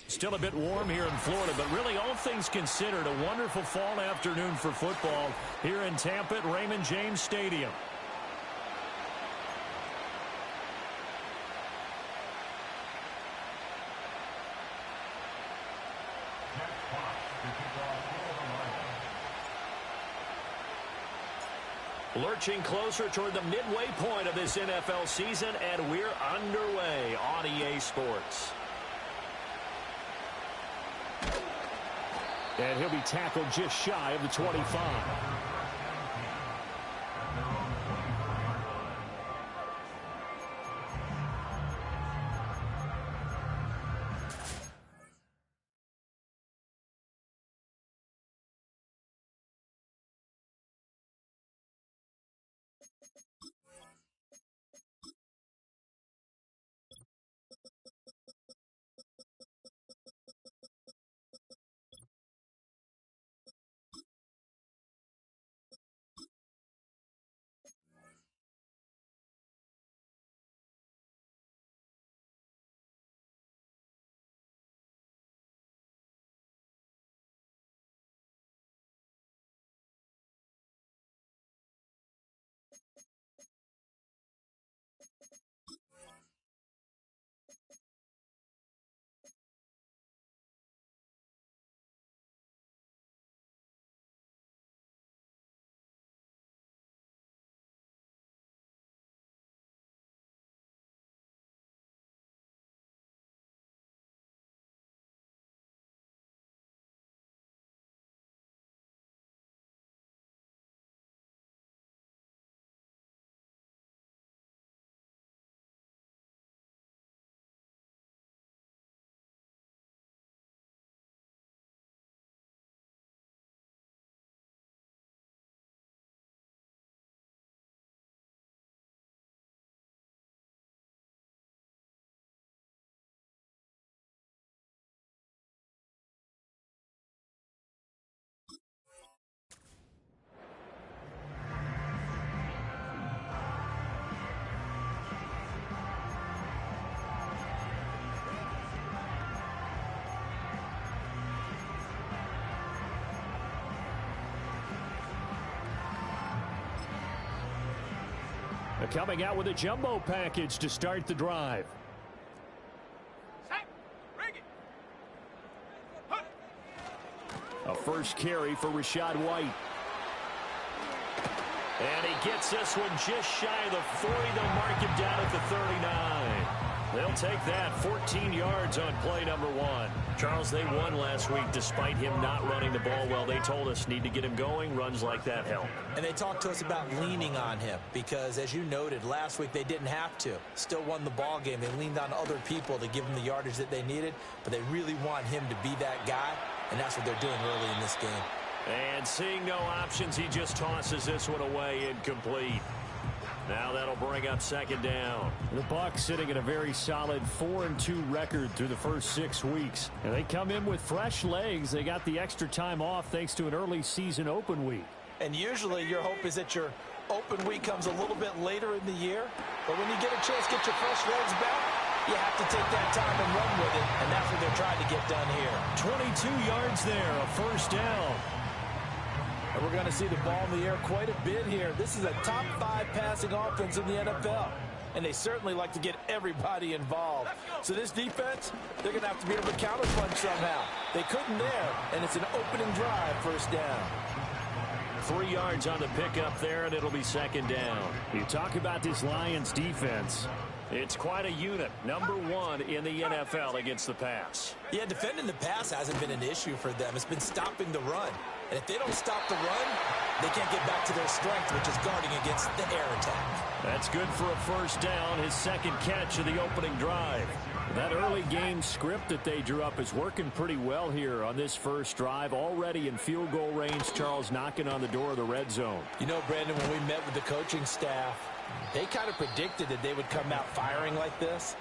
Still a bit warm here in Florida, but really all things considered, a wonderful fall afternoon for football here in Tampa at Raymond James Stadium. Lurching closer toward the midway point of this NFL season, and we're underway on EA Sports. And he'll be tackled just shy of the 25. Coming out with a jumbo package to start the drive. A first carry for Rachaad White. And he gets this one just shy of the 40. They'll mark him down at the 39. They'll take that 14 yards on play number 1. Charles, they won last week despite him not running the ball well. They told us need to get him going. Runs like that help. And they talked to us about leaning on him because, as you noted, last week they didn't have to. Still won the ball game. They leaned on other people to give them the yardage that they needed, but they really want him to be that guy, and that's what they're doing early in this game. And seeing no options, he just tosses this one away incomplete. Now that'll bring up second down. The Bucs sitting at a very solid 4-2 record through the first 6 weeks. And they come in with fresh legs. They got the extra time off thanks to an early season open week. And usually your hope is that your open week comes a little bit later in the year. But when you get a chance to get your fresh legs back, you have to take that time and run with it. And that's what they're trying to get done here. 22 yards there, a first down. And we're going to see the ball in the air quite a bit here. This is a top 5 passing offense in the NFL. And they certainly like to get everybody involved. So this defense, they're going to have to be able to counterpunch somehow. They couldn't there, and it's an opening drive, first down. 3 yards on the pickup there, and it'll be second down. You talk about this Lions defense. It's quite a unit. Number 1 in the NFL against the pass. Yeah, defending the pass hasn't been an issue for them. It's been stopping the run. And if they don't stop the run, they can't get back to their strength, which is guarding against the air attack. That's good for a first down, his second catch of the opening drive. That early game script that they drew up is working pretty well here on this first drive. Already in field goal range, Charles knocking on the door of the red zone. You know, Brandon, when we met with the coaching staff, they kind of predicted that they would come out firing like this.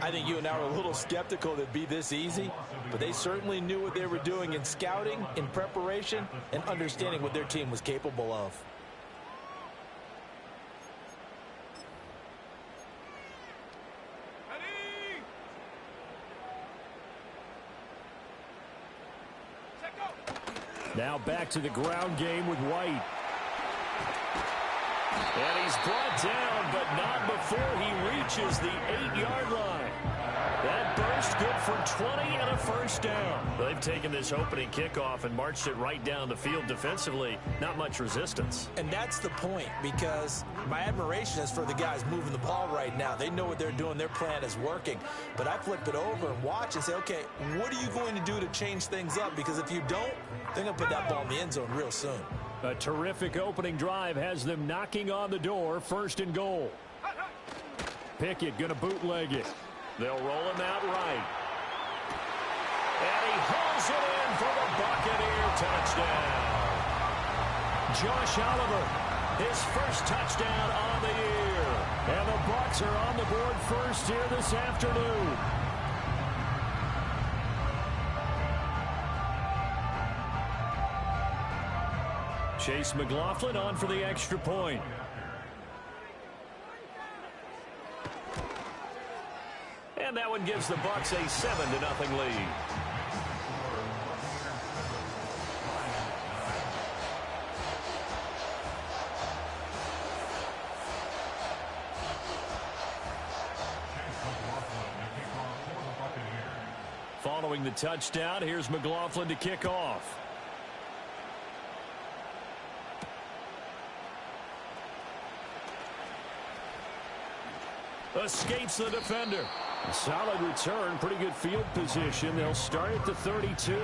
I think you and I were a little skeptical that it'd be this easy, but they certainly knew what they were doing in scouting, in preparation, and understanding what their team was capable of. Now back to the ground game with White. And he's brought down, but not before he reaches the 8-yard line. That burst good for 20 and a first down. They've taken this opening kickoff and marched it right down the field defensively. Not much resistance. And that's the point, because my admiration is for the guys moving the ball right now. They know what they're doing. Their plan is working. But I flip it over and watch and say, okay, what are you going to do to change things up? Because if you don't, they're going to put that ball in the end zone real soon. A terrific opening drive has them knocking on the door. 1st and goal. Pickett going to bootleg it. They'll roll him out right. And he hauls it in for the Buccaneer touchdown. Josh Oliver, his first touchdown on the year. And the Bucs are on the board first here this afternoon. Chase McLaughlin on for the extra point. And that one gives the Bucs a 7-0 lead. Following the touchdown, here's McLaughlin to kick off. Escapes the defender. A solid return, pretty good field position. They'll start at the 32.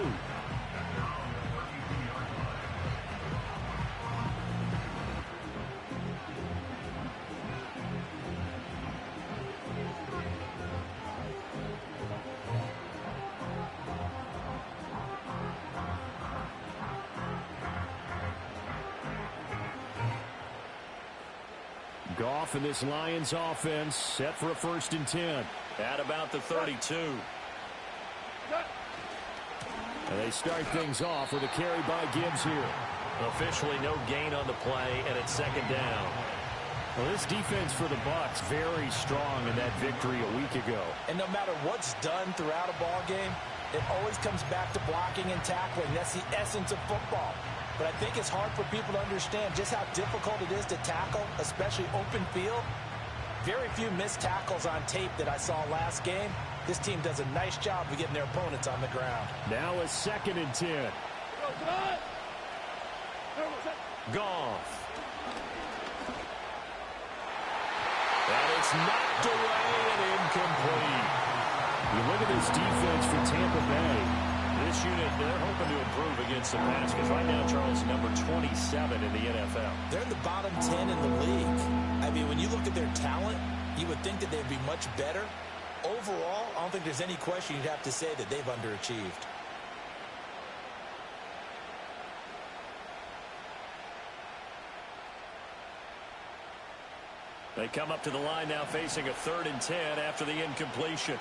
Goff and this Lions offense set for a 1st and 10. At about the 32. And they start things off with a carry by Gibbs here. Officially no gain on the play, and it's 2nd down. Well, this defense for the Bucs very strong in that victory a week ago. And no matter what's done throughout a ball game, it always comes back to blocking and tackling. That's the essence of football. But I think it's hard for people to understand just how difficult it is to tackle, especially open field. Very few missed tackles on tape that I saw last game. This team does a nice job of getting their opponents on the ground. Now a 2nd and 10. Goff. And it's knocked away and incomplete. You look at this defense for Tampa Bay. This unit, they're hoping to improve against the pass because right now, Charles, number 27 in the NFL. They're in the bottom 10 in the league. I mean, when you look at their talent, you would think that they'd be much better. Overall, I don't think there's any question you'd have to say that they've underachieved. They come up to the line now facing a 3rd and 10 after the incompletion.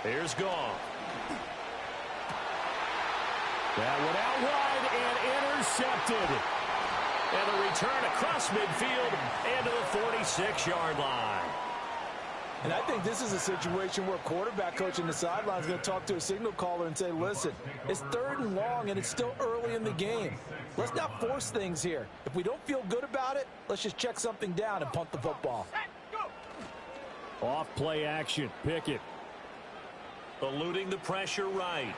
Here's Goff. That went out wide and intercepted. And the return across midfield and to the 46-yard line. And I think this is a situation where quarterback coach in the sideline is going to talk to a signal caller and say, listen, it's 3rd and long and it's still early in the game. Let's not force things here. If we don't feel good about it, let's just check something down and punt the football. Off play action. Pickett. Eluding the pressure right.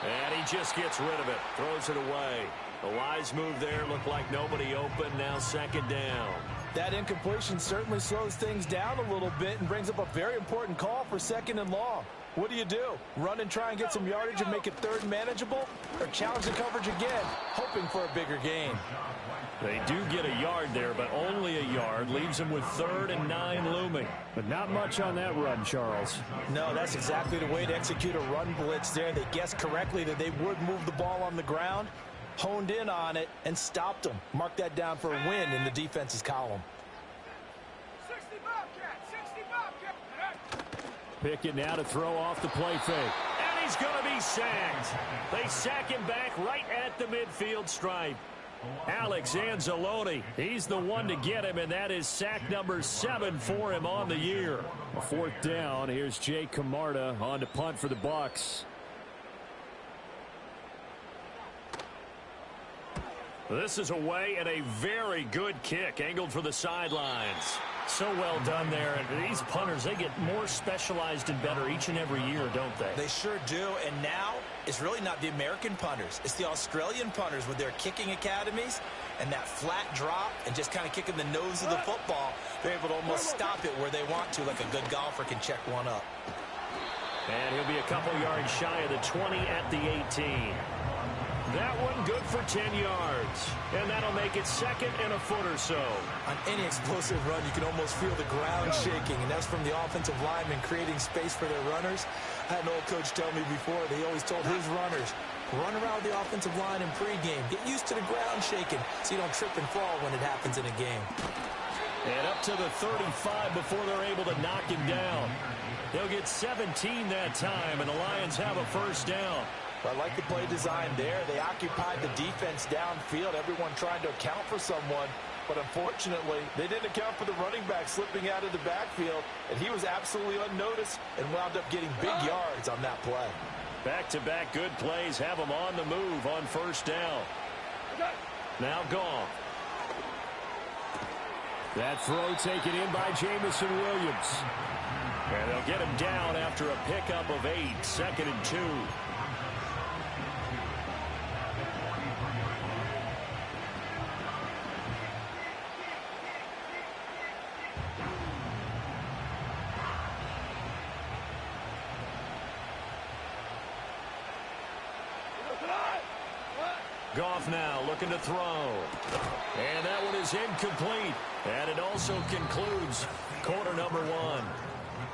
And he just gets rid of it. Throws it away. A wise move there. Looked like nobody open. Now 2nd down. That incompletion certainly slows things down a little bit and brings up a very important call for 2nd and long. What do? Run and try and get some yardage and make it 3rd manageable? Or challenge the coverage again, hoping for a bigger gain? They do get a yard there, but only a yard. Leaves them with 3rd and 9 looming. But not much on that run, Charles. No, that's exactly the way to execute a run blitz there. They guessed correctly that they would move the ball on the ground, honed in on it, and stopped them. Mark that down for a win in the defense's column. 60 Bobcat, 60 Bobcat. Pickett now to throw off the play fake. And he's going to be sacked. They sack him back right at the midfield stripe. Alex Anzalone, he's the one to get him, and that is sack number 7 for him on the year. A 4th down. Here's Jay Camarda on to punt for the Bucs. This is away and a very good kick angled for the sidelines. So well done there. And these punters, they get more specialized and better each and every year, don't they? They sure do. And now it's really not the American punters. It's the Australian punters with their kicking academies and that flat drop and just kind of kicking the nose of the football. They're able to almost stop it where they want to, like a good golfer can check one up. And he'll be a couple yards shy of the 20 at the 18. That one good for 10 yards. And that'll make it second and a foot or so. On any explosive run, you can almost feel the ground shaking, and that's from the offensive linemen creating space for their runners. I had an old coach tell me before, they always told his runners, run around the offensive line in pregame. Get used to the ground shaking so you don't trip and fall when it happens in a game. And up to the 35 before they're able to knock him down. They'll get 17 that time, and the Lions have a first down. I like the play design there. They occupied the defense downfield, everyone trying to account for someone. But unfortunately, they didn't account for the running back slipping out of the backfield, and he was absolutely unnoticed and wound up getting big yards on that play. Back-to-back good plays have them on the move on first down. Now Goff. That throw taken in by Jameson Williams. And they'll get him down after a pickup of 8, 2nd and 2. Goff now looking to throw. And that one is incomplete. And it also concludes quarter number 1.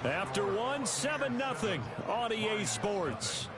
After one, 7-0 on EA Sports.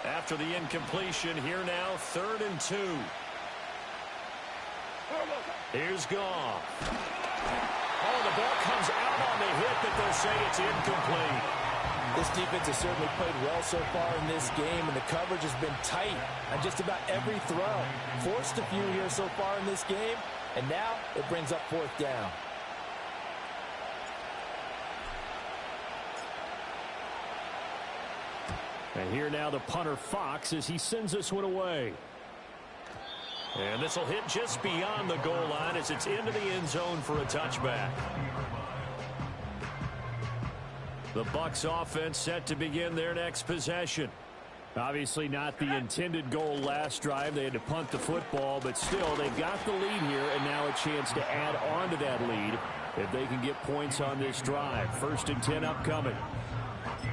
After the incompletion, here now, 3rd and 2. Here's Goff. Oh, the ball comes out on the hit, but they'll say it's incomplete. This defense has certainly played well so far in this game, and the coverage has been tight on just about every throw. Forced a few here so far in this game, and now it brings up 4th down. And here now the punter Fox as he sends this one away. And this will hit just beyond the goal line as it's into the end zone for a touchback. The Bucs offense set to begin their next possession. Obviously not the intended goal last drive. They had to punt the football, but still they've got the lead here and now a chance to add on to that lead if they can get points on this drive. 1st and 10 upcoming.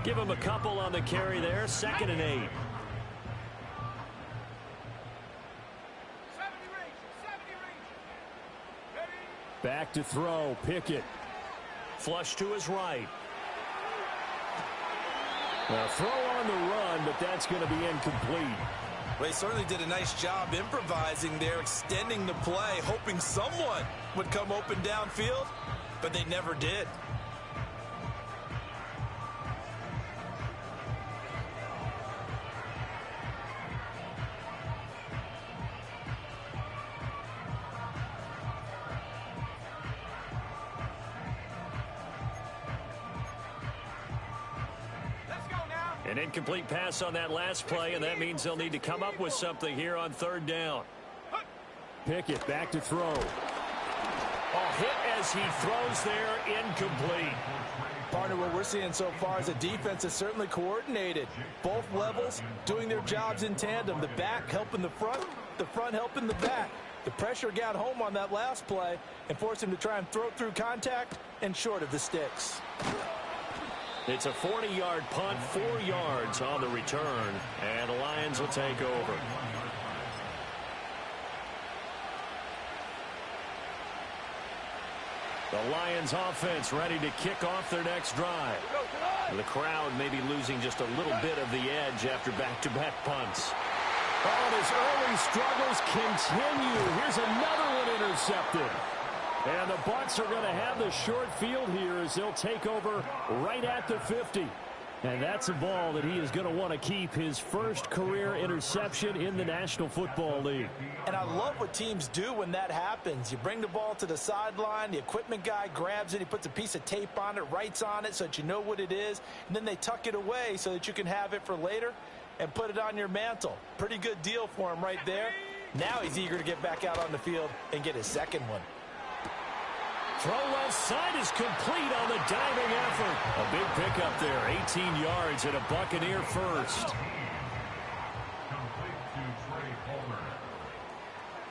Give them a couple on the carry there. 2nd and 8. 70 range. Ready? Back to throw. Pickett. Flush to his right. A throw on the run, but that's going to be incomplete. Well, they certainly did a nice job improvising there, extending the play, hoping someone would come open downfield, but they never did. An incomplete pass on that last play, and that means they'll need to come up with something here on 3rd down. Pickett back to throw. Oh, hit as he throws there, incomplete. Partner, what we're seeing so far is a defense that's certainly coordinated. Both levels doing their jobs in tandem. The back helping the front helping the back. The pressure got home on that last play and forced him to try and throw through contact and short of the sticks. It's a 40-yard punt, 4 yards on the return, and the Lions will take over. The Lions offense ready to kick off their next drive. The crowd may be losing just a little bit of the edge after back-to-back punts. Oh, and his early struggles continue. Here's another one intercepted. And the Bucs are going to have the short field here as they'll take over right at the 50. And that's a ball that he is going to want to keep, his first career interception in the National Football League. And I love what teams do when that happens. You bring the ball to the sideline, the equipment guy grabs it, he puts a piece of tape on it, writes on it so that you know what it is, and then they tuck it away so that you can have it for later and put it on your mantle. Pretty good deal for him right there. Now he's eager to get back out on the field and get his second one. Throw left side is complete on the diving effort. A big pickup there, 18 yards and a Buccaneer first. Complete to Trey Palmer.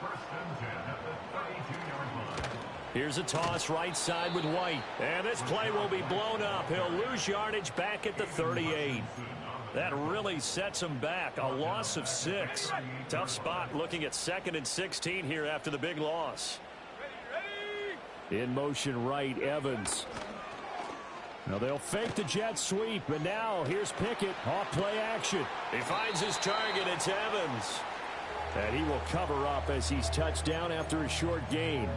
First and 10 at the 32-yard line. Here's a toss right side with White. And this play will be blown up. He'll lose yardage back at the 38. That really sets him back. A loss of 6. Tough spot looking at 2nd and 16 here after the big loss. In motion right, Evans. Now they'll fake the jet sweep, and now here's Pickett off play action. He finds his target, it's Evans. And he will cover up as he's touched down after a short gain.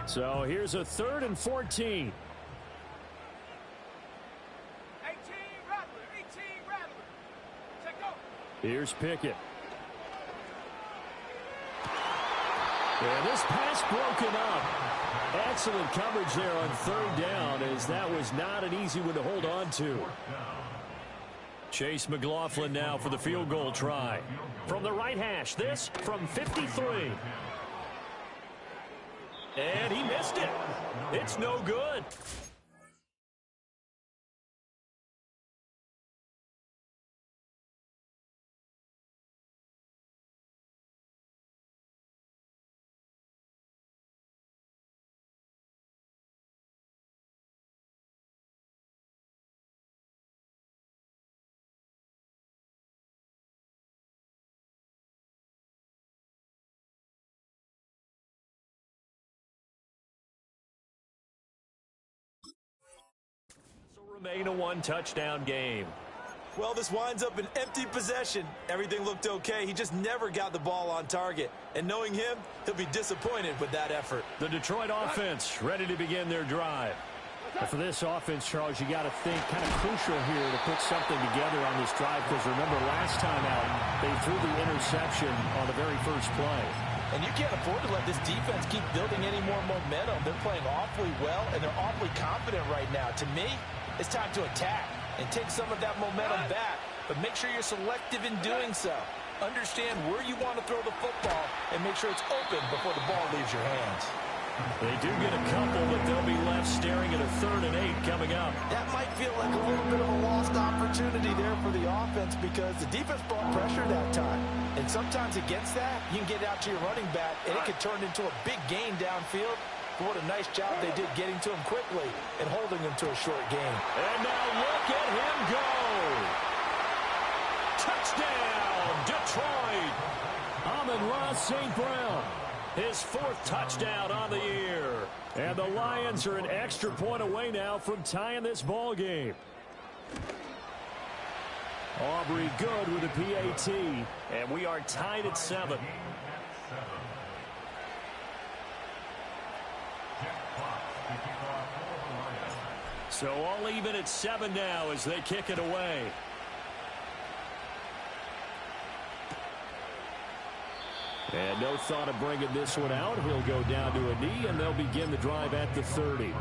So here's a 3rd and 14. Here's Pickett. And this pass broken up. Excellent coverage there on 3rd down, as that was not an easy one to hold on to. Chase McLaughlin now for the field goal try. From the right hash, this from 53. And he missed it. It's no good. Remain a 1-touchdown game. Well, this winds up an empty possession. Everything looked okay. He just never got the ball on target. And knowing him, he'll be disappointed with that effort. The Detroit offense ready to begin their drive. And for this offense, Charles, you got to think kind of crucial here to put something together on this drive, because remember last time out, they threw the interception on the very first play. And you can't afford to let this defense keep building any more momentum. They're playing awfully well, and they're awfully confident right now. To me, it's time to attack and take some of that momentum back, but make sure you're selective in doing so. Understand where you want to throw the football and make sure it's open before the ball leaves your hands. They do get a couple, but they'll be left staring at a 3rd and 8 coming up. That might feel like a little bit of a lost opportunity there for the offense, because the defense brought pressure that time. And sometimes against that, you can get out to your running back, and it can turn into a big gain downfield. But what a nice job they did getting to him quickly and holding him to a short gain. And now look at him go. Touchdown, Detroit. Amon-Ra St. Brown. His 4th touchdown on the year. And the Lions are an extra point away now from tying this ball game. Aubrey good with a PAT. And we are tied at 7. So all even at 7 now as they kick it away. And no thought of bringing this one out. He'll go down to a knee, and they'll begin the drive at the 30.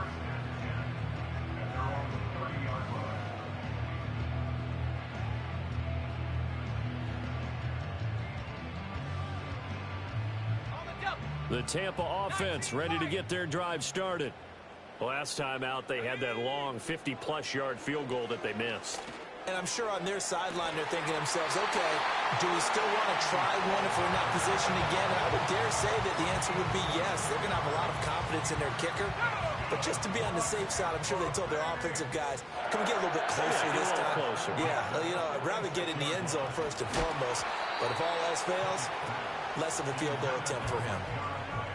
The Tampa offense ready to get their drive started. Last time out, they had that long 50-plus yard field goal that they missed. And I'm sure on their sideline they're thinking to themselves, okay, do we still want to try one if we're in that position again? And I would dare say that the answer would be yes. They're going to have a lot of confidence in their kicker. But just to be on the safe side, I'm sure they told their offensive guys, can we get a little bit closer this time? Closer. Yeah, you know, I'd rather get in the end zone first and foremost. But if all else fails, less of a field goal attempt for him.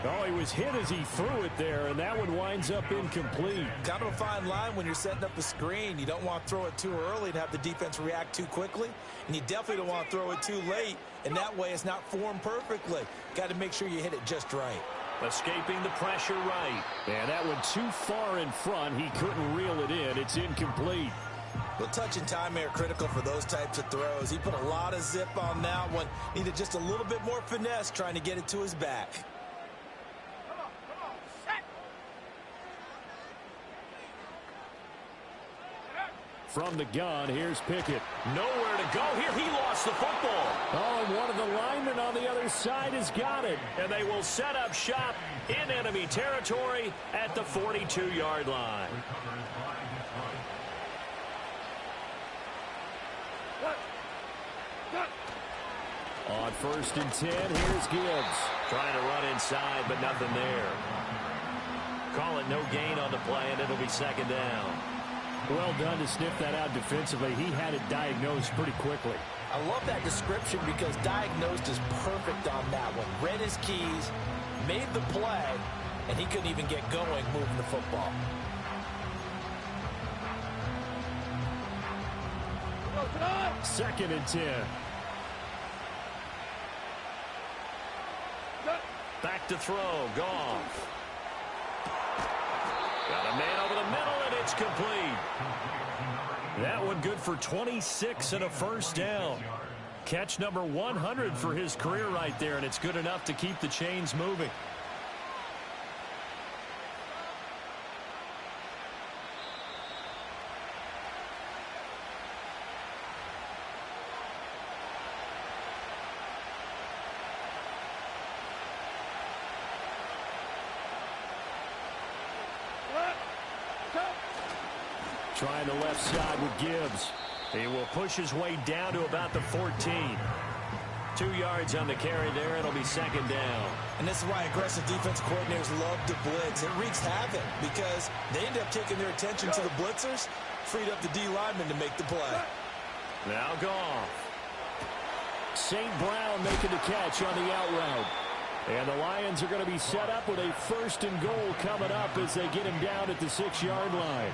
Oh, he was hit as he threw it there, and that one winds up incomplete. Kind of a fine line when you're setting up the screen. You don't want to throw it too early and have the defense react too quickly, and you definitely don't want to throw it too late, and that way it's not formed perfectly. Got to make sure you hit it just right. Escaping the pressure right. And that one too far in front. He couldn't reel it in. It's incomplete. Well, touch and timing are critical for those types of throws. He put a lot of zip on that one. Needed just a little bit more finesse trying to get it to his back. Come on, set. From the gun, here's Pickett. Nowhere to go here. He lost the football. Oh, and one of the linemen on the other side has got it. And they will set up shop in enemy territory at the 42-yard line. On 1st and 10, here's Gibbs. Trying to run inside, but nothing there. Call it no gain on the play, and it'll be 2nd down. Well done to sniff that out defensively. He had it diagnosed pretty quickly. I love that description because diagnosed is perfect on that one. Read his keys, made the play, and he couldn't even get going moving the football. Come 2nd and 10. Back to throw. Goff. Got a man over the middle, and it's complete. That one good for 26 and a 1st down. Catch number 100 for his career right there, and it's good enough to keep the chains moving. Trying the left side with Gibbs. He will push his way down to about the 14. 2 yards on the carry there. It'll be 2nd down. And this is why aggressive defense coordinators love to blitz. It wreaks havoc because they end up taking their attention to the blitzers, freed up the D lineman to make the play. Now Goff. St. Brown making the catch on the out route. And the Lions are going to be set up with a 1st and goal coming up as they get him down at the 6-yard line.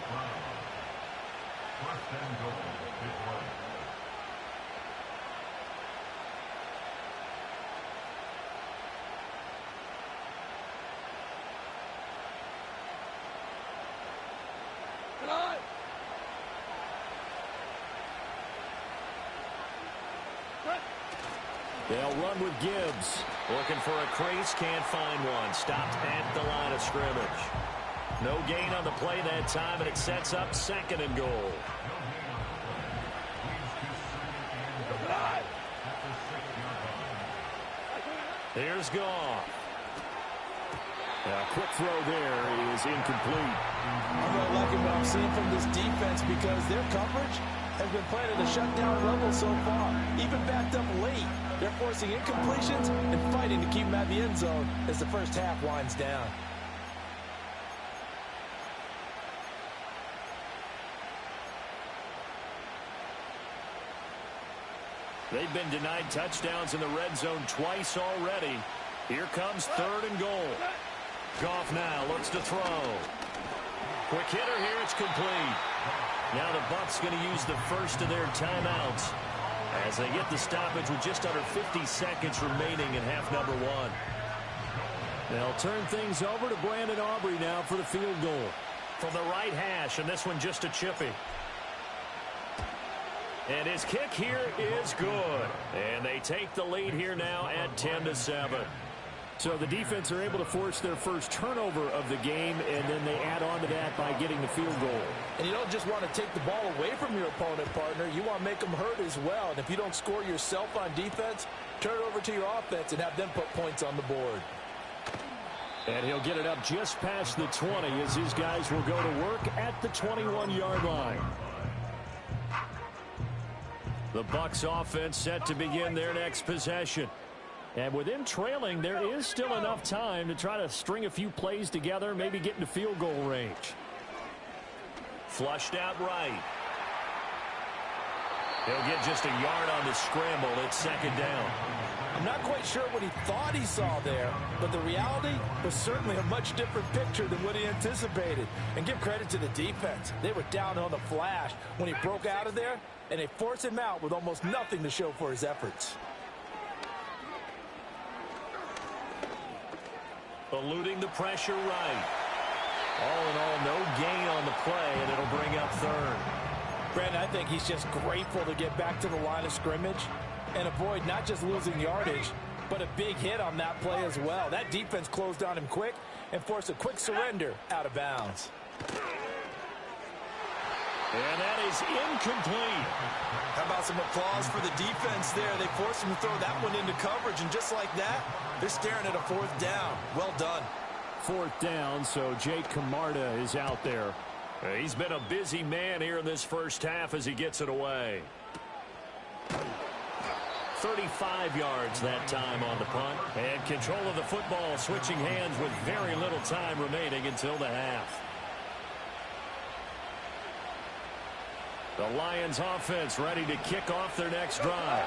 1st and goal. Detroit. They'll run with Gibbs. Looking for a crease, can't find one. Stopped at the line of scrimmage. No gain on the play that time, and it sets up 2nd and goal. Here's Goff. A quick throw there is incomplete. I'm really liking what I'm seeing from this defense because their coverage has been playing at a shutdown level so far. Even backed up late, they're forcing incompletions and fighting to keep them at the end zone as the first half winds down. They've been denied touchdowns in the red zone twice already. Here comes 3rd and goal. Goff now looks to throw. Quick hitter here, it's complete. Now the Bucs going to use the first of their timeouts as they get the stoppage with just under 50 seconds remaining in half number 1. They'll turn things over to Brandon Aubrey now for the field goal. From the right hash, and this one just a chippy. And his kick here is good. And they take the lead here now at 10-7. So the defense are able to force their first turnover of the game, and then they add on to that by getting the field goal. And you don't just want to take the ball away from your opponent, partner. You want to make them hurt as well. And if you don't score yourself on defense, turn it over to your offense and have them put points on the board. And he'll get it up just past the 20 as his guys will go to work at the 21-yard line. The Bucs offense set to begin their next possession. And with them trailing, there is still enough time to try to string a few plays together, maybe get into field goal range. Flushed out right. He'll get just a yard on the scramble. It's 2nd down. I'm not quite sure what he thought he saw there, but the reality was certainly a much different picture than what he anticipated. And give credit to the defense. They were down on the flash when he broke out of there, and they forced him out with almost nothing to show for his efforts. Eluding the pressure right. All in all, no gain on the play, and it'll bring up third. Brandon, I think he's just grateful to get back to the line of scrimmage and avoid not just losing yardage, but a big hit on that play as well. That defense closed on him quick and forced a quick surrender out of bounds. And that is incomplete. How about some applause for the defense there? They forced him to throw that one into coverage, and just like that, they're staring at a fourth down. Well done. Fourth down, so Jake Camarda is out there. He's been a busy man here in this first half as he gets it away. 35 yards that time on the punt. And control of the football switching hands with very little time remaining until the half. The Lions offense ready to kick off their next drive.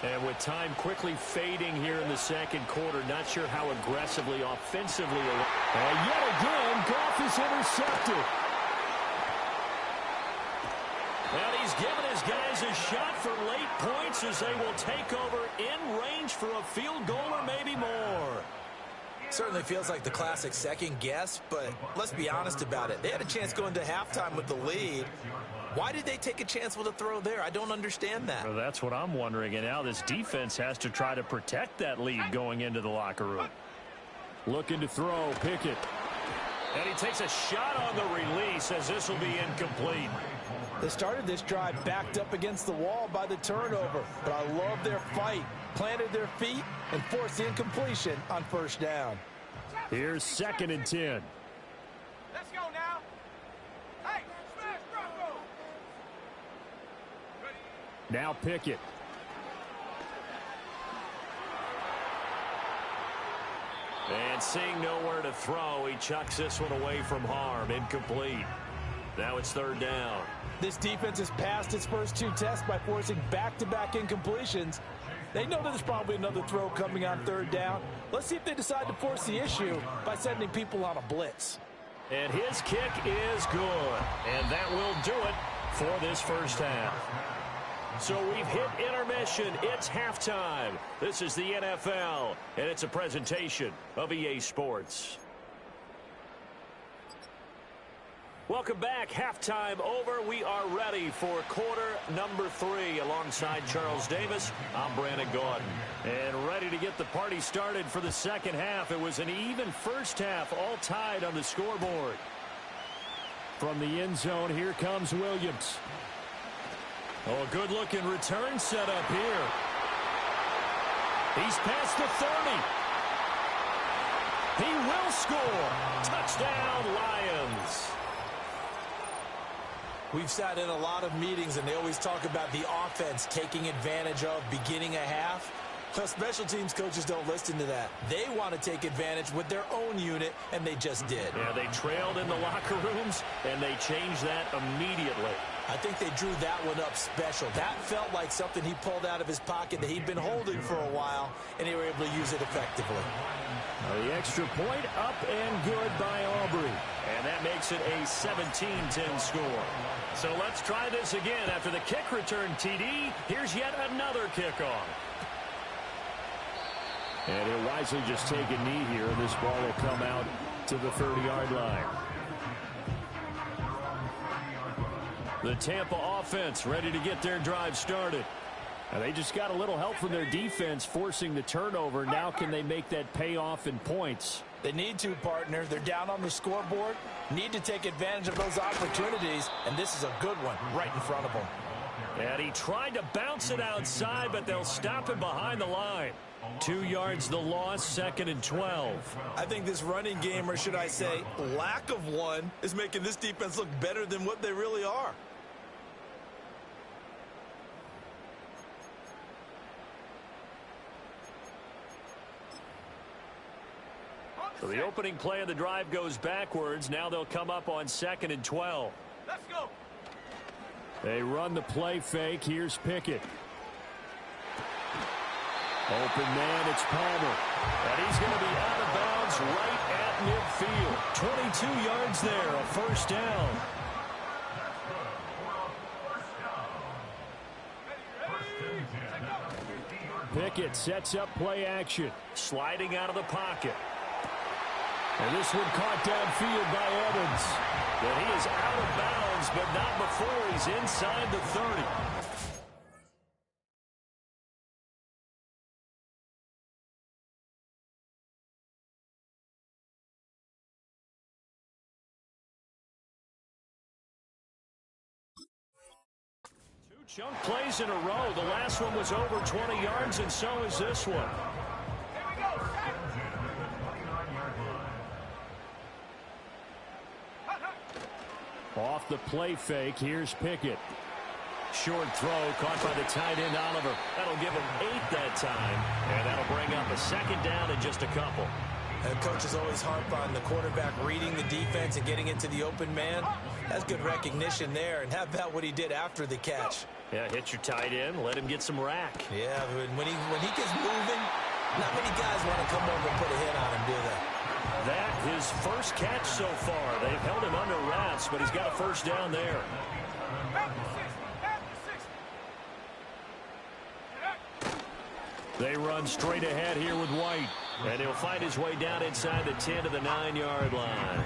And with time quickly fading here in the second quarter, not sure how aggressively, offensively. And yet again, Goff is intercepted. And he's given his guys a shot for late points as they will take over in range for a field goal or maybe more. Certainly feels like the classic second guess, but let's be honest about it. They had a chance going to halftime with the lead. Why did they take a chance with a throw there? I don't understand that. Well, that's what I'm wondering. And now this defense has to try to protect that lead going into the locker room. Looking to throw, Pickett. And he takes a shot on the release as this will be incomplete. They started this drive backed up against the wall by the turnover, but I love their fight. Planted their feet and forced the incompletion on first down. Here's 2nd and 10. Let's go now. Hey, smash Bronco. Now Pickett. And seeing nowhere to throw, he chucks this one away from harm. Incomplete. Now it's 3rd down. This defense has passed its first 2 tests by forcing back-to-back incompletions. They know that there's probably another throw coming on 3rd down. Let's see if they decide to force the issue by sending people on a blitz. And his kick is good. And that will do it for this first half. So we've hit intermission. It's halftime. This is the NFL, and it's a presentation of EA Sports. Welcome back. Halftime over. We are ready for quarter number 3. Alongside Charles Davis, I'm Brandon Gaudin. And ready to get the party started for the second half. It was an even first half, all tied on the scoreboard. From the end zone, here comes Williams. Oh, a good-looking return set up here. He's past the 30. He will score. Touchdown, Lions. We've sat in a lot of meetings, and they always talk about the offense taking advantage of beginning a half. Well, special teams coaches don't listen to that. They want to take advantage with their own unit, and they just did. Yeah, they trailed in the locker rooms, and they changed that immediately. I think they drew that one up special. That felt like something he pulled out of his pocket that he'd been holding for a while, and they were able to use it effectively. The extra point up and good by Aubrey. And that makes it a 17-10 score. So let's try this again. After the kick return TD, here's yet another kickoff. And he'll wisely just take a knee here. This ball will come out to the 30-yard line. The Tampa offense ready to get their drive started. And they just got a little help from their defense forcing the turnover. Now can they make that pay off in points? They need to, partner. They're down on the scoreboard. Need to take advantage of those opportunities. And this is a good one right in front of them. And he tried to bounce it outside, but they'll stop him behind the line. 2 yards the loss, 2nd and 12. I think this running game, or should I say lack of one, is making this defense look better than what they really are. So the opening play of the drive goes backwards. Now they'll come up on 2nd and 12. Let's go. They run the play fake. Here's Pickett. Open man, it's Palmer. And he's going to be out of bounds right at midfield. 22 yards there, a first down. Pickett sets up play action. Sliding out of the pocket. And this one caught downfield by Evans. But he is out of bounds, but not before he's inside the 30. Chunk plays in a row. The last one was over 20 yards, and so is this one. Off the play fake, here's Pickett. Short throw caught by the tight end Oliver. That'll give him 8 that time, and that'll bring up a second down in just a couple. And coaches always harp on the quarterback reading the defense and getting into the open man. That's good recognition there. And how about what he did after the catch? Yeah, hit your tight end, let him get some rack. Yeah, when he gets moving, not many guys want to come over and put a hit on him, do they? That his first catch so far. They've held him under wraps, but he's got a first down there. They run straight ahead here with White. And he'll find his way down inside the 10 to the 9-yard line.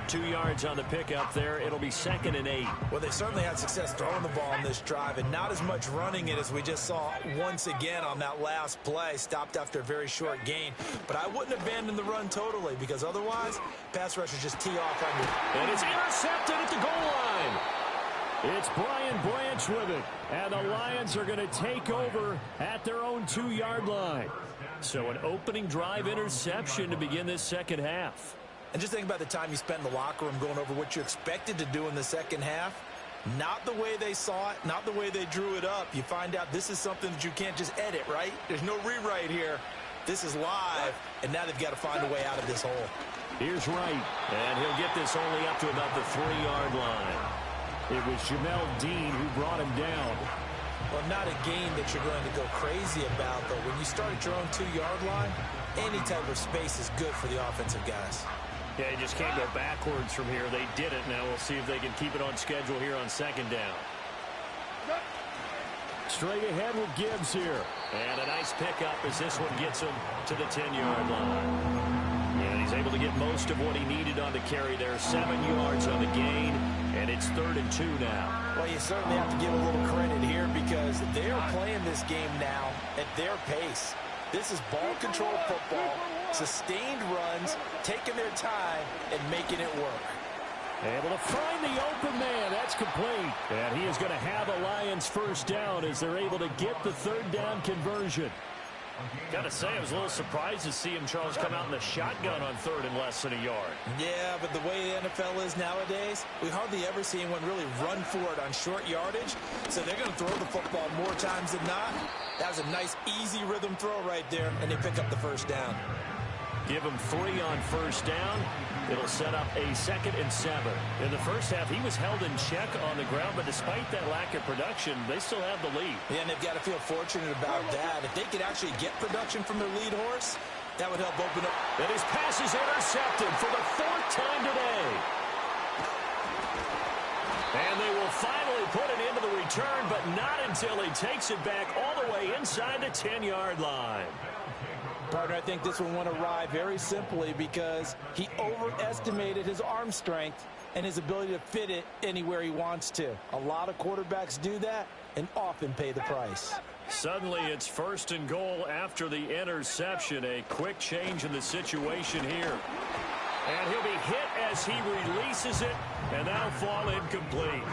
2 yards on the pickup there. It'll be 2nd and 8. Well, they certainly had success throwing the ball in this drive, and not as much running it as we just saw once again on that last play. Stopped after a very short gain. But I wouldn't abandon the run totally, because otherwise, pass rushers just tee off on you. And it's intercepted at the goal line. It's Brian Branch with it. And the Lions are going to take over at their own 2-yard line. So an opening drive interception to begin this second half. And just think about the time you spent in the locker room going over what you expected to do in the second half. Not the way they saw it, not the way they drew it up. You find out this is something that you can't just edit, right? There's no rewrite here. This is live, and now they've got to find a way out of this hole. Here's Wright, and he'll get this only up to about the 3-yard line. It was Jamel Dean who brought him down. Well, not a gain that you're going to go crazy about, but when you start at your own 2-yard line, any type of space is good for the offensive guys. Yeah, you just can't go backwards from here. They did it. Now we'll see if they can keep it on schedule here on 2nd down. Straight ahead with Gibbs here. And a nice pickup as this one gets him to the 10-yard line. And he's able to get most of what he needed on the carry there. 7 yards on the gain, and it's 3rd and 2 now. Well, you certainly have to give a little credit here because they are playing this game now at their pace. This is ball control football, sustained runs, taking their time, and making it work. Able to find the open man. That's complete. And he is going to have a Lions first down as they're able to get the 3rd down conversion. Got to say, I was a little surprised to see him, Charles, come out in the shotgun on 3rd and less than a yard. Yeah, but the way the NFL is nowadays, we hardly ever see anyone really run for it on short yardage. So they're going to throw the football more times than not. That was a nice, easy rhythm throw right there, and they pick up the first down. Give him 3 on first down. It'll set up a 2nd and 7. In the first half, he was held in check on the ground, but despite that lack of production, they still have the lead. Yeah, and they've got to feel fortunate about that. If they could actually get production from their lead horse, that would help open up. And his pass is intercepted for the 4th time today. And they will finally put it into the return, but not until he takes it back all the way inside the 10-yard line. Partner, I think this one went awry very simply because he overestimated his arm strength and his ability to fit it anywhere he wants to. A lot of quarterbacks do that and often pay the price. Suddenly it's 1st and goal after the interception. A quick change in the situation here. And he'll be hit as he releases it, and that'll fall incomplete.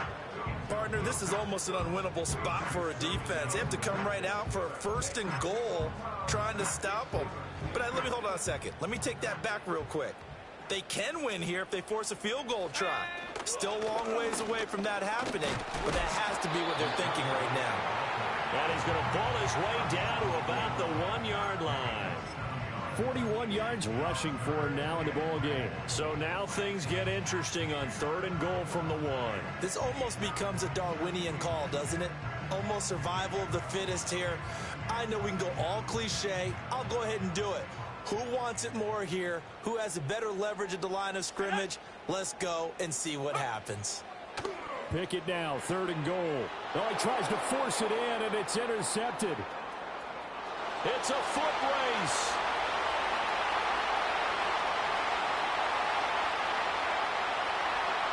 Partner, this is almost an unwinnable spot for a defense. They have to come right out for a 1st and goal trying to stop them. But let me hold on a second. Let me take that back real quick. They can win here if they force a field goal try. Still a long ways away from that happening, but that has to be what they're thinking right now. And he's going to ball his way down to about the 1-yard line. 41 yards rushing for him now in the ball game. So now things get interesting on 3rd and goal from the 1. This almost becomes a Darwinian call, doesn't it? almost survival of the fittest here. I know we can go all cliche. I'll go ahead and do it. Who wants it more here? Who has a better leverage at the line of scrimmage? Let's go and see what happens. Pickett now, 3rd and goal. Oh, he tries to force it in, and it's intercepted. It's a foot race.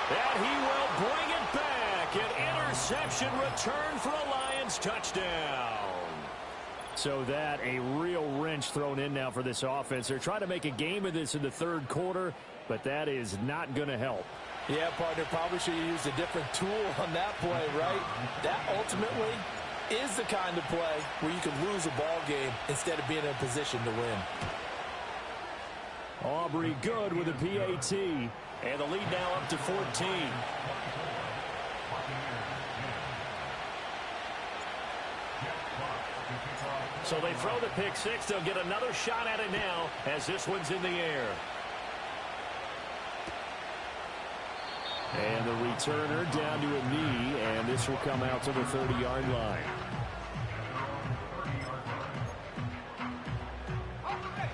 And he will bring it back. An interception return for a Lions touchdown. So that a real wrench thrown in now for this offense. They're trying to make a game of this in the 3rd quarter, but that is not going to help. Yeah, partner, probably should have used a different tool on that play, right? That ultimately is the kind of play where you can lose a ball game instead of being in a position to win. Aubrey good with a PAT. And the lead now up to 14. So they throw the pick six. They'll get another shot at it now as this one's in the air. And the returner down to a knee, and this will come out to the 30-yard line.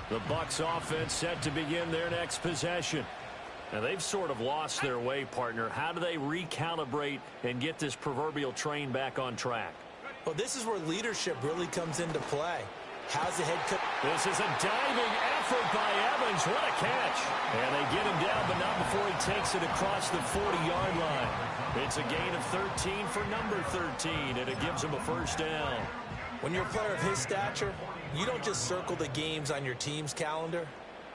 The Bucs offense set to begin their next possession. Now, they've sort of lost their way, partner. How do they recalibrate and get this proverbial train back on track? Well, this is where leadership really comes into play. How's the head coach? This is a diving effort by Evans. What a catch. And they get him down, but not before he takes it across the 40-yard line. It's a gain of 13 for number 13, and it gives him a first down. When you're a player of his stature, you don't just circle the games on your team's calendar.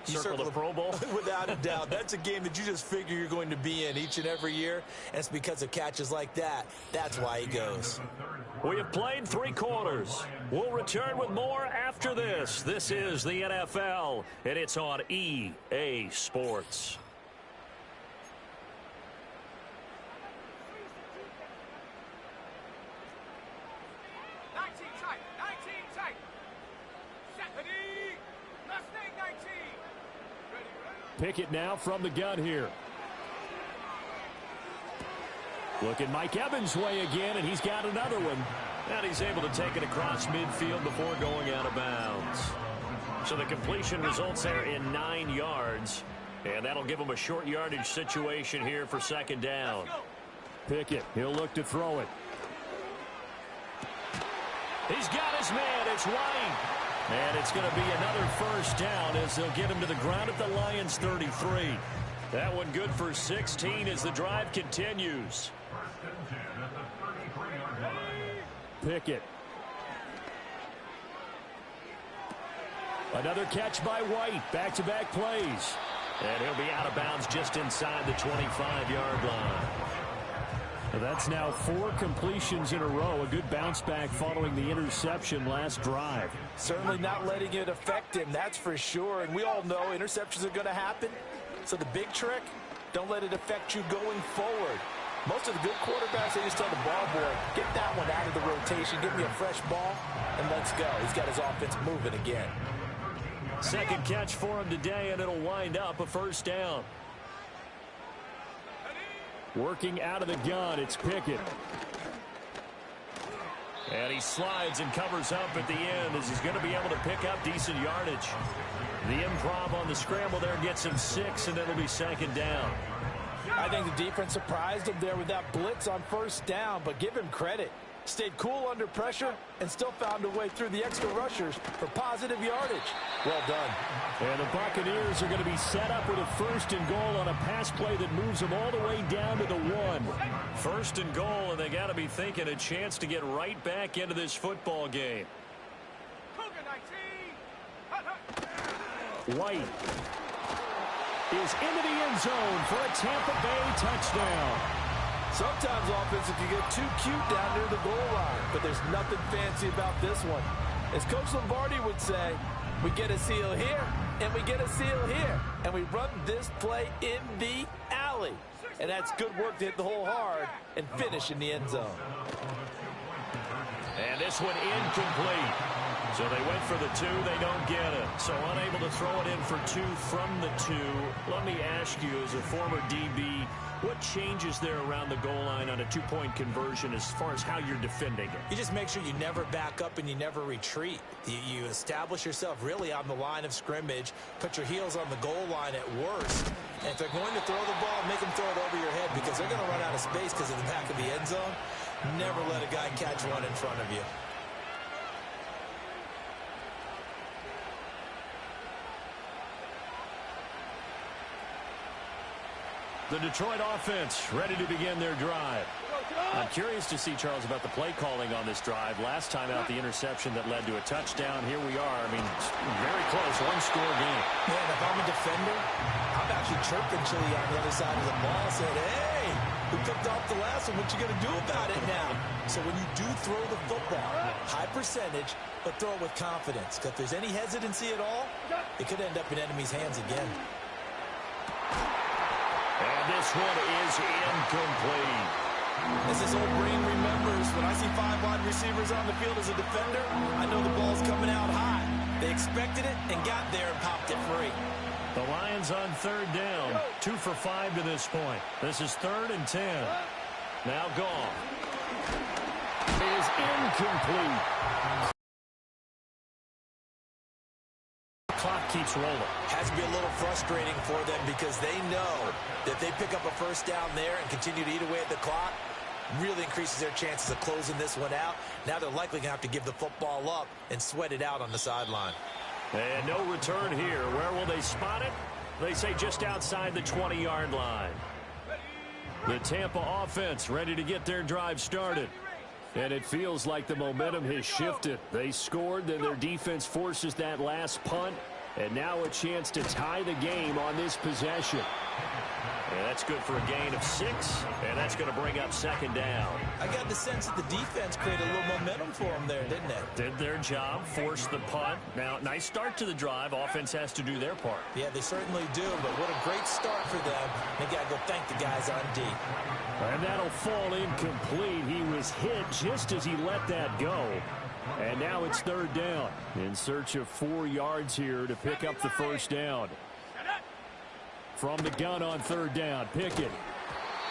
You circle the Pro Bowl? Without a doubt. That's a game that you just figure you're going to be in each and every year, and it's because of catches like that. That's why he goes. We have played 3 quarters. We'll return with more after this. This is the NFL, and it's on EA Sports. Pickett now from the gun here. Look at Mike Evans' way again, and he's got another one. And he's able to take it across midfield before going out of bounds. So the completion results there in 9 yards. And that'll give him a short yardage situation here for 2nd down. Pickett, he'll look to throw it. He's got his man. It's White. And it's going to be another first down as they'll get him to the ground at the Lions 33. That one good for 16 as the drive continues. Pickett. Another catch by White. Back-to-back plays. And he'll be out of bounds just inside the 25-yard line. That's now 4 completions in a row. A good bounce back following the interception last drive. Certainly not letting it affect him, that's for sure. And we all know interceptions are going to happen. So the big trick, don't let it affect you going forward. Most of the good quarterbacks, they just tell the ball boy, get that one out of the rotation, give me a fresh ball, and let's go. He's got his offense moving again. 2nd catch for him today, and it'll wind up a first down. Working out of the gun, it's Pickett. And he slides and covers up at the end as he's going to be able to pick up decent yardage. The improv on the scramble there gets him 6, and it'll be 2nd down. I think the defense surprised him there with that blitz on first down, but give him credit. Stayed cool under pressure and still found a way through the extra rushers for positive yardage. Well done. And the Buccaneers are going to be set up with a 1st and goal on a pass play that moves them all the way down to the 1. 1st and goal, and they got to be thinking a chance to get right back into this football game. White is into the end zone for a Tampa Bay touchdown. Sometimes offense can get too cute down near the goal line, but there's nothing fancy about this one. As Coach Lombardi would say, we get a seal here, and we get a seal here, and we run this play in the alley. And that's good work to hit the hole hard and finish in the end zone. And this one incomplete. So they went for the 2. They don't get it. So unable to throw it in for 2 from the 2. Let me ask you, as a former DB, what changes there around the goal line on a 2-point conversion as far as how you're defending it? You just make sure you never back up and you never retreat. You establish yourself really on the line of scrimmage, put your heels on the goal line at worst. And if they're going to throw the ball, make them throw it over your head because they're going to run out of space because of the back of the end zone. Never let a guy catch one in front of you. The Detroit offense ready to begin their drive. I'm curious to see, Charles, about the play calling on this drive. Last time out, the interception that led to a touchdown. Here we are. I mean, very close, one-score game. Man, if I'm a defender, I'm actually chirping Chili on the other side of the ball, saying, hey, who picked off the last one? What you going to do about it now? So when you do throw the football, high percentage, but throw it with confidence. Because if there's any hesitancy at all, it could end up in enemy's hands again. And this one is incomplete. As this old brain remembers, when I see 5 wide receivers on the field as a defender, I know the ball's coming out high. They expected it and got there and popped it free. The Lions on 3rd down. 2 for 5 to this point. This is 3rd and 10. Now Goff is incomplete. Clock keeps rolling. Has to be a little frustrating for them because they know that they pick up a first down there and continue to eat away at the clock, really increases their chances of closing this one out. Now they're likely going to have to give the football up and sweat it out on the sideline. And no return here. Where will they spot it? They say just outside the 20-yard line. The Tampa offense ready to get their drive started. And it feels like the momentum has shifted. They scored, then their defense forces that last punt. And now a chance to tie the game on this possession. And that's good for a gain of 6. And that's going to bring up 2nd down. I got the sense that the defense created a little momentum for them there, didn't it? Did their job, forced the punt. Now, nice start to the drive. Offense has to do their part. Yeah, they certainly do. But what a great start for them. They got to go thank the guys on D. And that'll fall incomplete. He was hit just as he let that go. And now it's 3rd down. In search of 4 yards here to pick up the first down. From the gun on 3rd down, Pickett.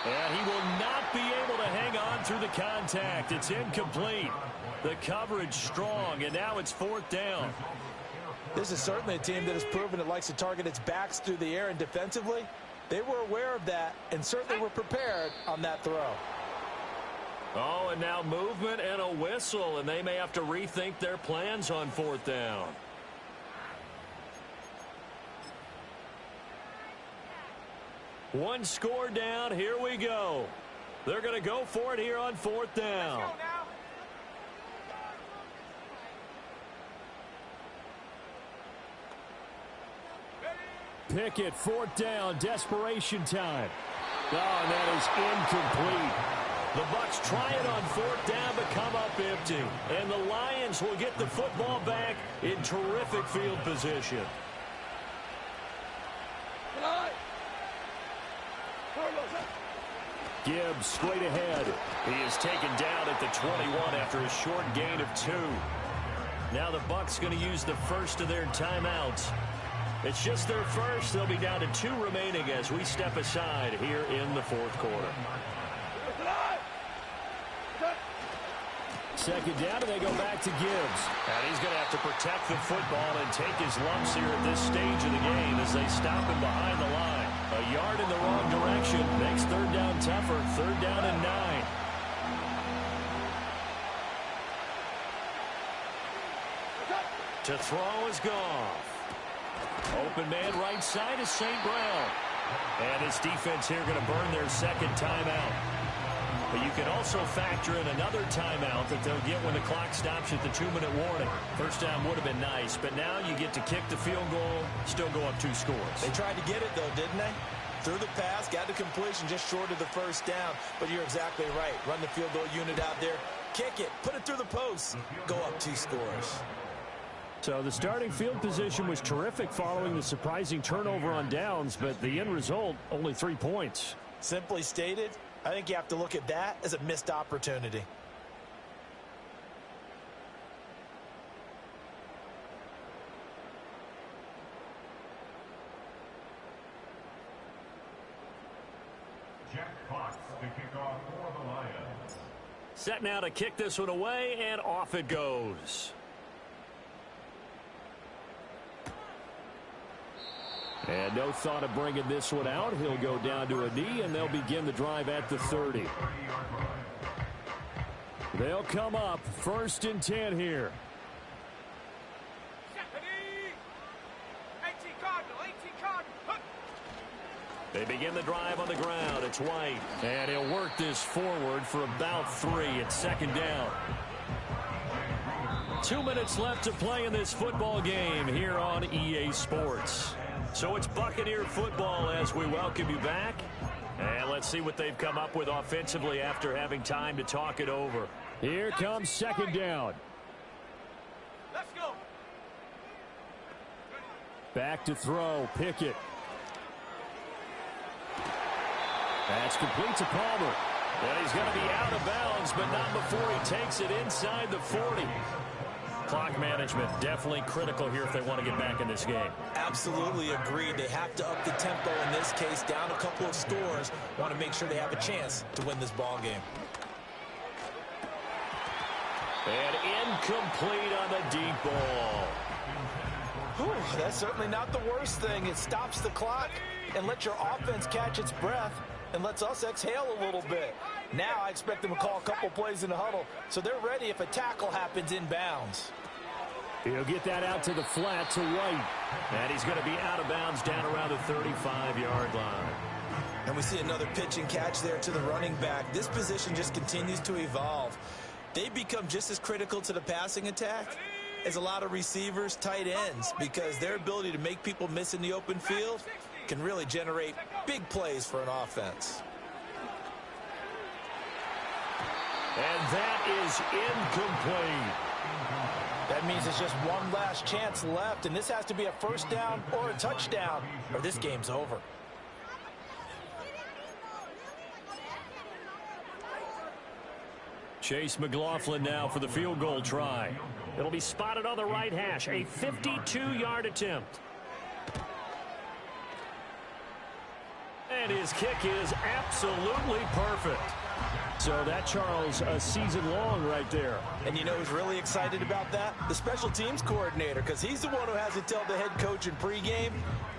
And he will not be able to hang on through the contact. It's incomplete. The coverage strong, and now it's 4th down. This is certainly a team that has proven it likes to target its backs through the air, and defensively, they were aware of that and certainly were prepared on that throw. Oh, and now movement and a whistle, and they may have to rethink their plans on 4th down. One score down. Here we go. They're going to go for it here on 4th down. Let's go now. Pickett, 4th down, desperation time. Oh, and that is incomplete. The Bucs try it on 4th down, but come up empty. And the Lions will get the football back in terrific field position. Gibbs straight ahead. He is taken down at the 21 after a short gain of 2. Now the Bucs going to use the first of their timeouts. It's just their first. They'll be down to 2 remaining as we step aside here in the 4th quarter. 2nd down, and they go back to Gibbs. And he's going to have to protect the football and take his lumps here at this stage of the game as they stop him behind the line. A yard in the wrong direction makes 3rd down tougher. 3rd down and 9. To throw is Goff. Open man right side is St. Brown. And his defense here going to burn their 2nd timeout. But you can also factor in another timeout that they'll get when the clock stops at the 2-minute warning. First down would have been nice, but now you get to kick the field goal, still go up 2 scores. They tried to get it, though, didn't they? Threw the pass, got the completion just short of the first down. But you're exactly right. Run the field goal unit out there, kick it, put it through the post, go up 2 scores. So the starting field position was terrific following the surprising turnover on downs, but the end result, only 3 points. Simply stated, I think you have to look at that as a missed opportunity. Jack Fox to kick off for the Lions. Set now to kick this one away, and off it goes. And no thought of bringing this one out. He'll go down to a knee, and they'll begin the drive at the 30. They'll come up 1st and 10 here. 18 Cardinal, 18 Cardinal. Hook. They begin the drive on the ground. It's White. And he'll work this forward for about 3. It's 2nd down. 2 minutes left to play in this football game here on EA Sports. So it's Buccaneer football as we welcome you back. And let's see what they've come up with offensively after having time to talk it over. Here comes 2nd down. Let's go. Back to throw. Pickett. That's complete to Palmer. And he's going to be out of bounds, but not before he takes it inside the 40. Clock management definitely critical here if they want to get back in this game. Absolutely agreed. They have to up the tempo in this case, down a couple of scores. Want to make sure they have a chance to win this ball game. And incomplete on the deep ball. Whew, that's certainly not the worst thing. It stops the clock and lets your offense catch its breath and lets us exhale a little bit. Now I expect them to call a couple plays in the huddle so they're ready if a tackle happens inbounds. He'll get that out to the flat to White. And he's going to be out of bounds down around the 35-yard line. And we see another pitch and catch there to the running back. This position just continues to evolve. They become just as critical to the passing attack as a lot of receivers, tight ends, because their ability to make people miss in the open field can really generate big plays for an offense. And that is incomplete. That means it's just one last chance left, and this has to be a 1st down or a touchdown, or this game's over. Chase McLaughlin now for the field goal try. It'll be spotted on the right hash. A 52-yard attempt. And his kick is absolutely perfect. So that, Charles, a season long right there. And you know who's really excited about that? The special teams coordinator, because he's the one who has to tell the head coach in pregame,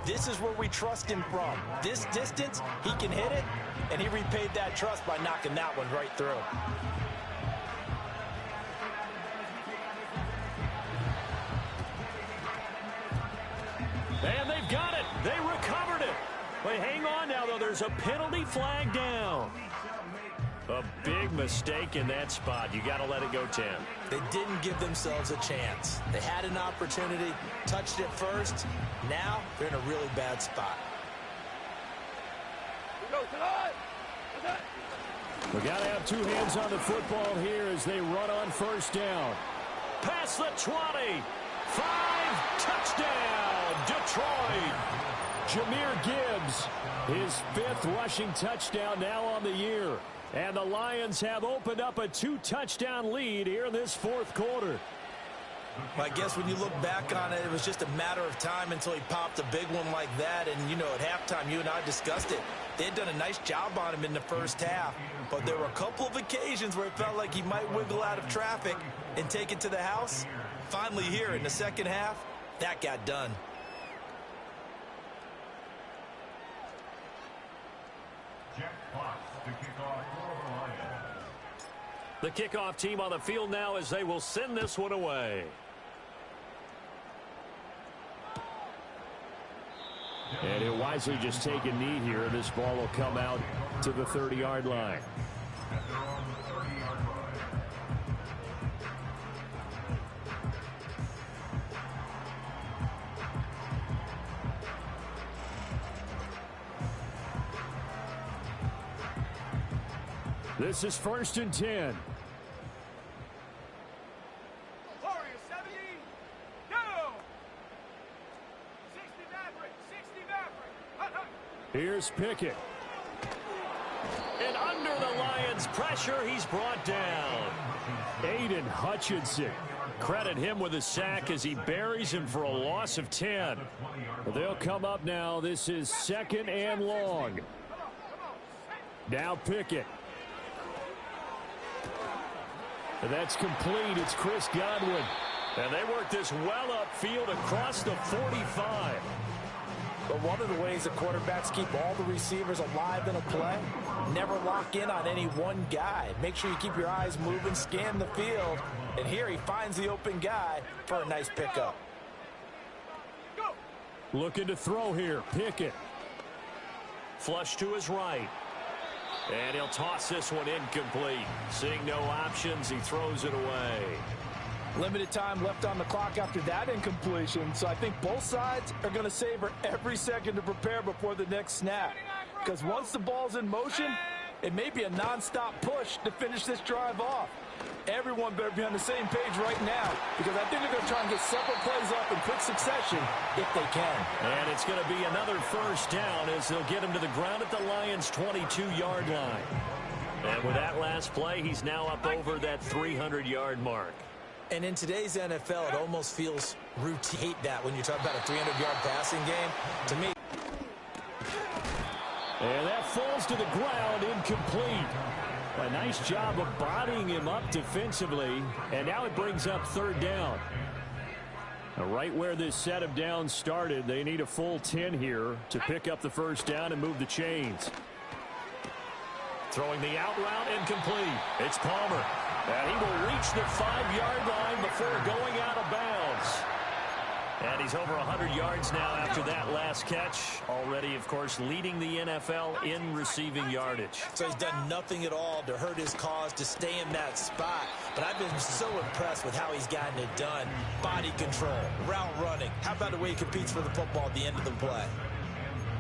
this is where we trust him from. This distance, he can hit it, and he repaid that trust by knocking that one right through. And they've got it. They recovered it. Wait, hang on now, though. There's a penalty flag down. A big mistake in that spot. You got to let it go, Tim. They didn't give themselves a chance. They had an opportunity, touched it first. Now they're in a really bad spot. We got to have 2 hands on the football here as they run on 1st down. Past the 20. 5, touchdown, Detroit. Jahmyr Gibbs, his 5th rushing touchdown now on the year. And the Lions have opened up a 2-touchdown lead here in this 4th quarter. I guess when you look back on it, it was just a matter of time until he popped a big one like that. And, you know, at halftime, you and I discussed it. They had done a nice job on him in the 1st half. But there were a couple of occasions where it felt like he might wiggle out of traffic and take it to the house. Finally here in the 2nd half, that got done. Jack Fox to kick off for the Lions. The kickoff team on the field now as they will send this one away. And he'll wisely just take a knee here. This ball will come out to the 30-yard line. At their own 30-yard line. This is 1st and 10. Warriors 70. Go. 60 Maverick. 60 Maverick. Hunt, hunt. Here's Pickett. And under the Lions' pressure, he's brought down. Aiden Hutchinson. Credit him with a sack as he buries him for a loss of 10. They'll come up now. This is 2nd and long. Now Pickett. And that's complete. It's Chris Godwin. And they work this well upfield across the 45. But one of the ways the quarterbacks keep all the receivers alive in a play, never lock in on any one guy. Make sure you keep your eyes moving, scan the field. And here he finds the open guy for a nice pickup. Looking to throw here. Pickett. Flush to his right. And he'll toss this one incomplete. Seeing no options, he throws it away. Limited time left on the clock after that incompletion, so I think both sides are going to savor every second to prepare before the next snap. Because once the ball's in motion, it may be a nonstop push to finish this drive off. Everyone better be on the same page right now, because I think they're going to try and get several plays up in quick succession if they can. And it's going to be another first down as they'll get him to the ground at the Lions' 22-yard line. And with that last play, he's now up over that 300-yard mark. And in today's NFL, it almost feels routine. Hate that when you talk about a 300-yard passing game. To me. And that falls to the ground, incomplete. A nice job of bodying him up defensively. And now it brings up third down. Now, right where this set of downs started, they need a full 10 here to pick up the first down and move the chains. Throwing the out route, incomplete. It's Palmer. And he will reach the 5-yard line before going out of bounds. And he's over 100 yards now after that last catch. Already, of course, leading the NFL in receiving yardage. So he's done nothing at all to hurt his cause, to stay in that spot. But I've been so impressed with how he's gotten it done. Body control, route running. How about the way he competes for the football at the end of the play?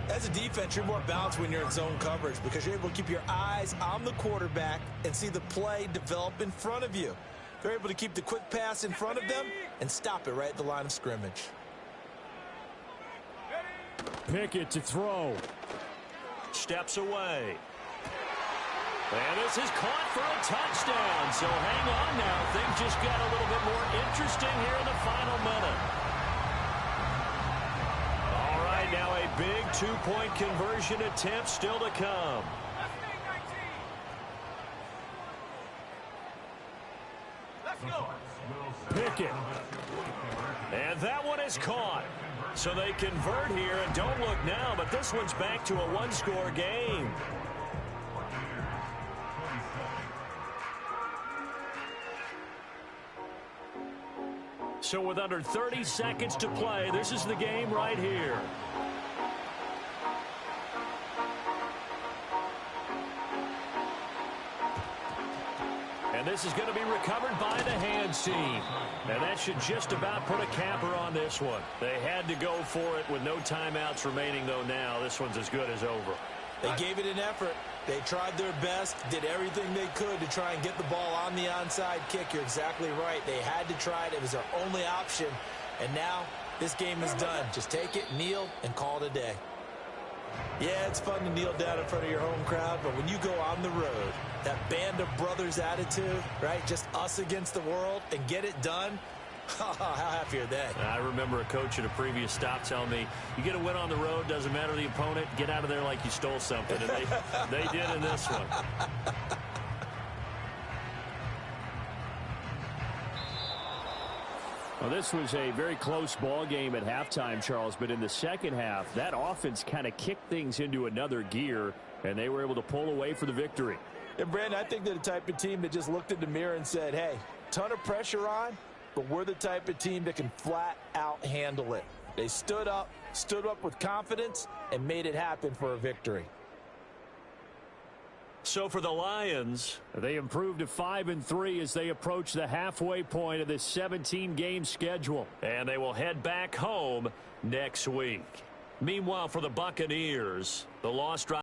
As a defense, you're more balanced when you're in zone coverage because you're able to keep your eyes on the quarterback and see the play develop in front of you. They're able to keep the quick pass in front of them and stop it right at the line of scrimmage. Pickett to throw. Steps away. And this is caught for a touchdown. So hang on now. Things just got a little bit more interesting here in the final minute. Now a big two-point conversion attempt still to come. Let's go. Pickett. And that one is caught. So they convert here and don't look now, but this one's back to a one-score game. So with under 30 seconds to play, this is the game right here. And this is going to be recovered by the hands team. And that should just about put a capper on this one. They had to go for it with no timeouts remaining, though now this one's as good as over. They gave it an effort. They tried their best, did everything they could to try and get the ball on the onside kick. You're exactly right. They had to try it. It was their only option. And now this game is done. Just take it, kneel, and call it a day. Yeah, it's fun to kneel down in front of your home crowd, but when you go on the road, that band of brothers attitude, right, just us against the world, and get it done, how happy are they? I remember a coach at a previous stop telling me, you get a win on the road, doesn't matter the opponent, get out of there like you stole something, and they did in this one. Well, this was a very close ball game at halftime, Charles, but in the second half, that offense kind of kicked things into another gear, and they were able to pull away for the victory. And, Brandon, I think they're the type of team that just looked in the mirror and said, hey, ton of pressure on, but we're the type of team that can flat out handle it. They stood up with confidence, and made it happen for a victory. So for the Lions, they improved to 5-3 as they approach the halfway point of this 17-game schedule. And they will head back home next week. Meanwhile, for the Buccaneers, the loss drive